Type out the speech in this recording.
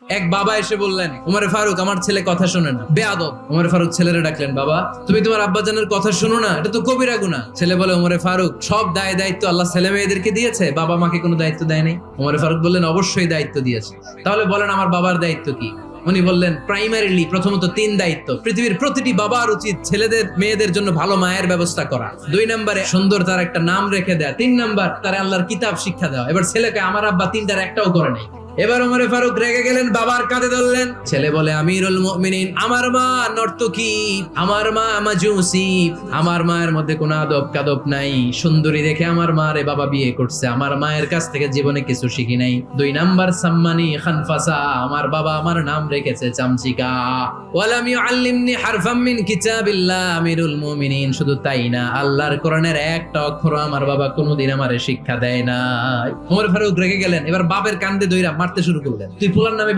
এক বাবা এসে বললেন, উমরে ফারুক আমার ছেলে কথা শোনে না, বেয়াদব। উমরে ফারুক ছেলেরে ডাকলেন, বাবা তুমি তোমার আব্বাজানের কথা শোনো না, এটা তো কবিরা গুনাহ। ছেলে বলে, উমরে ফারুক সব দায়িত্ব আল্লাহ ছেলে মেয়েদেরকে দিয়েছে, বাবা মাকে কোনো দায়িত্ব দেয় নাই। উমরে ফারুক বললেন, অবশ্যই দায়িত্ব দিয়েছে। তাহলে বলেন আমার বাবার দায়িত্ব কি? উনি বললেন, প্রাইমারিলি প্রথমত 3 দায়িত্ব। পৃথিবীর প্রতিটি বাবার উচিত ছেলেদের মেয়েদের জন্য ভালো মায়ের ব্যবস্থা করা। 2 নম্বরে সুন্দর তার একটা নাম রেখে দেয়া। 3 নাম্বার তার আল্লাহর কিতাব শিক্ষা দেওয়া। এবার ছেলেকে আমার আব্বা 3টার একটাও করে নাই। এবার ওমরে ফারুক রেগে গেলেন, বাবার কাঁধে ধরলেন। ছেলে বলে, আমিরুল মুমিনিন, আমার মা নর্তকী, আমার মা মাজুসি, আমার মায়ের মধ্যে কোনো আদব কাদব নাই, সুন্দরী দেখে আমার মা রে বাবা বিয়ে করছে, আমার মায়ের কাছ থেকে জীবনে কিছু শিখি নাই। 2 নাম্বার সাম্মানি খানফাসা, আমার বাবা আমার নাম রেখেছে চামচিকা। ওয়ালাম ইউআল্লিমনি হারফাম মিন কিতাবিল্লাহ, আমিরুল মুমিনিন, শুধু তাই না, আল্লাহর কোরআনের একটা অক্ষর আমার বাবা কোনোদিন আমারে শিক্ষা দেয় না। ওমর ফারুক রেগে গেলেন, এবার বাপের কান্দে দইরা মারতে শুরু করলেন। তুই ফুলার নামে